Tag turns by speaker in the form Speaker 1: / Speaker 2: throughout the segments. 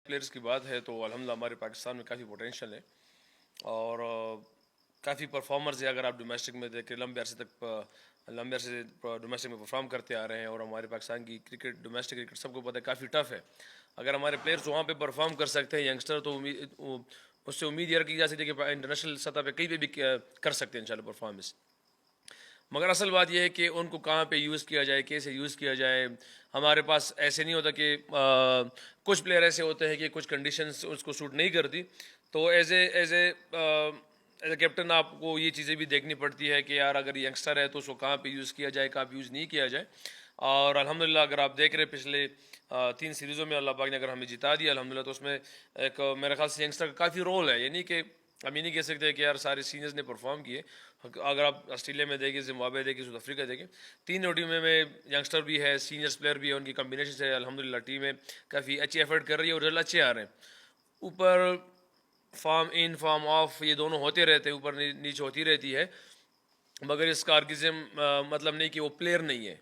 Speaker 1: Players کی بات ہے تو الحمدللہ ہمارے پاکستان میں کافی پوٹینشیل ہے اور کافی پرفارمرز ہے. اگر آپ ڈومیسٹک میں دیکھیں لمبے عرصے سے ڈومیسٹک میں پرفارم کرتے آ رہے ہیں اور ہمارے پاکستان کی کرکٹ ڈومیسٹک کرکٹ سب کو پتہ ہے کافی ٹف ہے. اگر ہمارے پلیئرز وہاں پہ پرفارم کر سکتے ہیں ینگسٹر تو اس سے امید یہ رکھی جا سکتی ہے کہ انٹرنیشنل سطح پہ کہیں پہ بھی کر سکتے ہیں انشاءاللہ پرفارمنس. مگر اصل بات یہ ہے کہ ان کو کہاں پہ یوز کیا جائے, کیسے یوز کیا جائے. ہمارے پاس ایسے نہیں ہوتا کہ کچھ پلیئر ایسے ہوتے ہیں کہ کچھ کنڈیشنز اس کو سوٹ نہیں کرتی, تو ایز اے کیپٹن آپ کو یہ چیزیں بھی دیکھنی پڑتی ہے کہ یار اگر ینگسٹر ہے تو اس کو کہاں پہ یوز کیا جائے, کہاں پہ یوز نہیں کیا جائے. اور الحمدللہ اگر آپ دیکھ رہے پچھلے 3 سیریزوں میں اللہ پاک نے اگر ہمیں جتا دیا الحمدللہ, تو اس میں ایک میرے خیال سے ینگسٹر کا کافی رول ہے. یعنی کہ ہم یہ نہیں کہہ سکتے کہ یار سارے سینئرز نے پرفارم کیے. اگر آپ آسٹریلیا میں دیکھیں, زمبابوے دیکھیں, ساؤتھ افریقہ دیکھیں, 3 ٹیموں میں ینگسٹر بھی ہے, سینئرز پلیئر بھی ہے, ان کی کمبینیشن سے الحمدللہ ٹیمیں کافی اچھی ایفرٹ کر رہی ہے اور رزلٹ اچھے آ رہے ہیں. اوپر فارم ان فارم آف یہ دونوں ہوتے رہتے ہیں, اوپر نیچے ہوتی رہتی ہے, مگر اس کا ہرگز مطلب نہیں کہ وہ پلیئر نہیں ہے.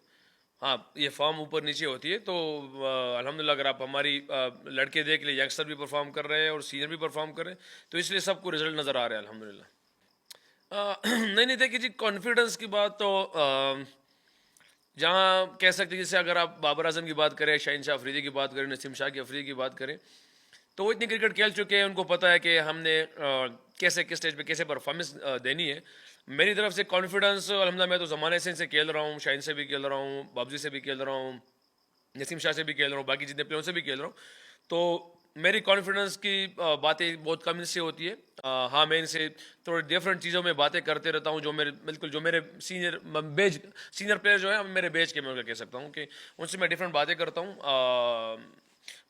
Speaker 1: ہاں, یہ فارم اوپر نیچے ہوتی ہے. تو الحمدللہ اگر آپ ہماری لڑکے دیکھ لیں, ینگسٹر بھی پرفارم کر رہے ہیں اور سینئر بھی پرفارم کر رہے ہیں, تو اس لیے سب کو رزلٹ نظر آ رہا ہے الحمدللہ. نہیں دیکھیے جی, کانفیڈنس کی بات تو جہاں کہہ سکتے ہیں, جیسے اگر آپ بابر اعظم کی بات کریں, شاہین شاہ افریدی کی بات کریں, نسیم شاہ کی افریدی کی بات کریں, تو وہ اتنی کرکٹ کھیل چکے ہیں, ان کو پتہ ہے کہ ہم نے کیسے کس اسٹیج پہ کیسے پرفارمنس دینی ہے. میری طرف سے کانفیڈنس الحمدللہ, میں تو زمانے سے کھیل رہا ہوں, شاہین سے بھی کھیل رہا ہوں, بابزی سے بھی کھیل رہا ہوں, نسیم شاہ سے بھی کھیل رہا ہوں, باقی جتنے پلیئروں سے بھی کھیل رہا ہوں. تو میری کانفیڈنس کی باتیں بہت کم ان سے ہوتی ہے. ہاں, میں ان سے تھوڑی ڈفرینٹ چیزوں میں باتیں کرتے رہتا ہوں, جو میرے سینئر پلیئر جو ہیں میرے بیچ کے, میں ان کا کہہ سکتا ہوں کہ ان سے میں ڈفرینٹ باتیں کرتا ہوں.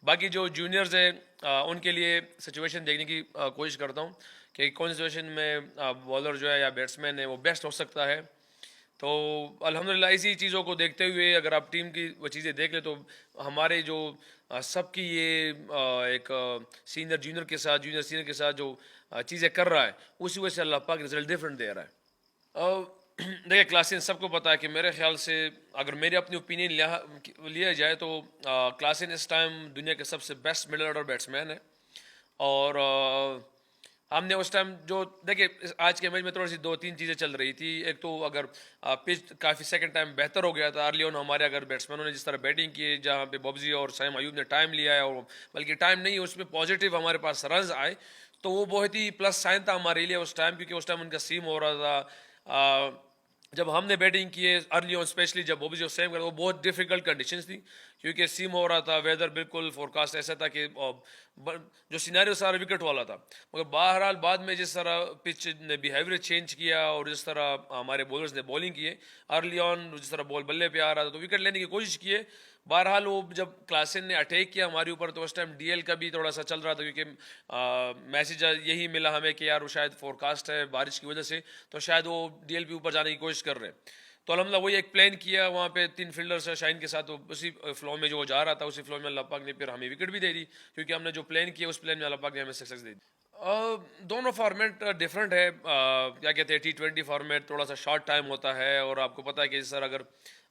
Speaker 1: باقی جو جونیئرز ہیں ان کے لیے سچویشن دیکھنے کی کوشش کرتا ہوں کہ کون سی سچویشن میں بالر جو ہے یا بیٹسمین ہے وہ بیسٹ ہو سکتا ہے. تو الحمدللہ اسی چیزوں کو دیکھتے ہوئے اگر آپ ٹیم کی وہ چیزیں دیکھ لیں, تو ہمارے جو سب کی یہ ایک سینئر جونیئر کے ساتھ, جونیئر سینئر کے ساتھ جو چیزیں کر رہا ہے, اسی وجہ سے اللہ پاک رزلٹ ڈفرینٹ دے رہا ہے. دیکھیے کلاسین سب کو پتہ ہے کہ میرے خیال سے اگر میری اپنی اوپینین لیا جائے تو کلاسین اس ٹائم دنیا کے سب سے بیسٹ مڈل آرڈر بیٹسمین ہے. اور ہم نے اس ٹائم جو دیکھیں آج کے میچ میں تھوڑی سی 2-3 چیزیں چل رہی تھی. ایک تو اگر پچ کافی سیکنڈ ٹائم بہتر ہو گیا تھا ارلی آن, ہمارے اگر بیٹسمینوں نے جس طرح بیٹنگ کی, جہاں پہ بابزی اور سیم ایوب نے ٹائم لیا ہے, اور بلکہ ٹائم نہیں, اس میں پازیٹیو ہمارے پاس رنز آئے, تو وہ بہت ہی پلس سائن تھا ہمارے لیے اس ٹائم, کیونکہ اس ٹائم ان کا سیم ہو رہا تھا. جب ہم نے بیٹنگ کی ہے ارلی آن, اسپیشلی جب بابزی اور سیم کر, وہ بہت ڈیفیکلٹ کنڈیشنز تھی, کیونکہ سیم ہو رہا تھا, ویدر بالکل فورکاسٹ ایسا تھا کہ جو سینیریو سارا وکٹ والا تھا. مگر بہرحال بعد میں جس طرح پچ نے بیہیویئر چینج کیا اور جس طرح ہمارے بولرز نے بولنگ کی ہے ارلی آن, جس طرح بال بلے پہ آ رہا تھا تو وکٹ لینے کی کوشش کی ہے. بہرحال وہ جب کلاسین نے اٹیک کیا ہمارے اوپر, تو اس ٹائم ڈی ایل کا بھی تھوڑا سا چل رہا تھا, کیونکہ میسیج یہی ملا ہمیں کہ یار وہ شاید فورکاسٹ ہے بارش کی وجہ سے, تو شاید وہ ڈی ایل پہ اوپر جانے کی کوشش کر رہے ہیں. تو الحمدللہ وہی ایک پلان کیا, وہاں پہ 3 فیلڈرز ہیں شاہین کے ساتھ, تو اسی فلو میں جو وہ جا رہا تھا, اسی فلو میں اللہ پاک نے پھر ہمیں وکٹ بھی دے دی, کیونکہ ہم نے جو پلان کیا اس پلان میں اللہ پاک نے ہمیں سکسیس دے دی. دونوں فارمیٹ ڈفرینٹ ہے. کیا کہتے ہیں, T20 فارمیٹ تھوڑا سا شارٹ ٹائم ہوتا ہے, اور آپ کو پتہ ہے کہ سر اگر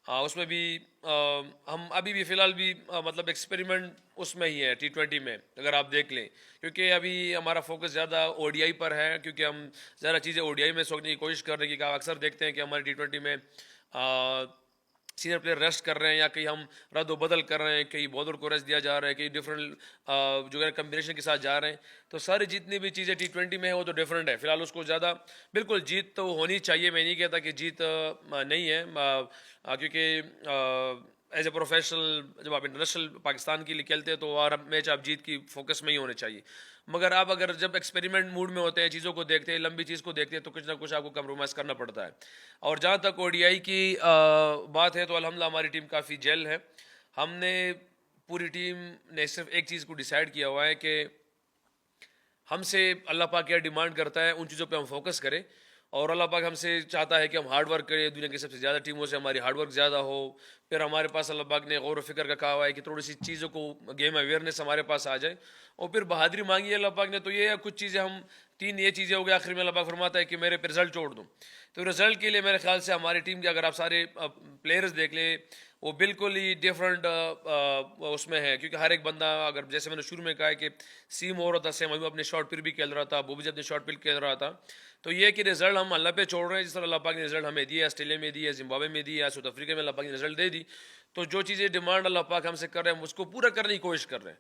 Speaker 1: اس میں بھی ہم ابھی بھی فی الحال بھی مطلب ایکسپیریمنٹ اس میں ہی ہے T20 میں, اگر آپ دیکھ لیں, کیونکہ ابھی ہمارا فوکس زیادہ او ڈی آئی پر ہے, کیونکہ ہم زیادہ چیزیں او ڈی آئی میں سوچنے کی کوشش کر رہے ہیں. کہ اکثر دیکھتے ہیں کہ ہمارے T20 میں سینئر پلیئر ریسٹ کر رہے ہیں, یا کہیں ہم رد و بدل کر رہے ہیں, کہیں بالر کو ریسٹ دیا جا رہا ہے, کہیں ڈفرینٹ جو ہے کمبینیشن کے ساتھ جا رہے ہیں. تو ساری جتنی بھی چیزیں T20 میں ہیں وہ تو ڈفرینٹ ہے. فی الحال اس کو زیادہ بالکل جیت تو ہونی چاہیے, میں نہیں کہتا کہ جیت نہیں ہے, کیونکہ ایز اے پروفیشنل جب آپ انٹرنیشنل پاکستان کے لیے کھیلتے ہیں تو ہر میچ آپ جیت کی فوکس میں ہی ہونے چاہیے. مگر آپ اگر جب ایکسپیریمنٹ موڈ میں ہوتے ہیں, چیزوں کو دیکھتے ہیں, لمبی چیز کو دیکھتے ہیں, تو کچھ نہ کچھ آپ کو کمپرومائز کرنا پڑتا ہے. اور جہاں تک او ڈی آئی کی بات ہے, تو الحمدللہ ہماری ٹیم کافی جیل ہے. ہم نے پوری ٹیم نے صرف ایک چیز کو ڈیسائیڈ کیا ہوا ہے کہ ہم سے اللہ پاک کیا ڈیمانڈ کرتا ہے ان چیزوں پہ ہم فوکس کریں, اور اللہ پاک ہم سے چاہتا ہے کہ ہم ہارڈ ورک کریں. دنیا کی سب سے زیادہ ٹیموں سے ہماری ہارڈ ورک زیادہ ہو. پھر ہمارے پاس اللہ پاک نے غور و فکر کا کہا ہوا ہے کہ تھوڑی سی چیزوں کو گیم اویئرنیس ہمارے پاس آ جائے, اور پھر بہادری مانگی ہے اللہ پاک نے. تو یہ کچھ چیزیں ہم تین یہ چیزیں ہو گئی. آخر میں اللہ پاک فرماتا ہے کہ میرے پہ رزلٹ چھوڑ دوں. تو رزلٹ کے لیے میرے خیال سے ہماری ٹیم کے اگر آپ سارے پلیئرز دیکھ لیں وہ بالکل ہی ڈفرینٹ اس میں ہے, کیونکہ ہر ایک بندہ, اگر جیسے میں نے شروع میں کہا ہے کہ سیم ہو رہا تھا, سیم ابھی اپنے شارٹ پل بھی کھیل رہا تھا, وہ بھی اپنے شارٹ پل کھیل رہا تھا. تو یہ کہ رزلٹ ہم اللہ پہ چھوڑ رہے ہیں, جس طرح اللہ پاک نے رزلٹ ہمیں دی ہے, آسٹریلیا میں دی ہے, زمبابوے میں دی ہے, ساؤتھ افریقہ میں اللہ پاک نے رزلٹ دے دی. تو جو چیزیں ڈیمانڈ اللہ پاک ہم سے کر رہے ہیں ہم اس کو پورا کرنے کی کوشش کر رہے ہیں.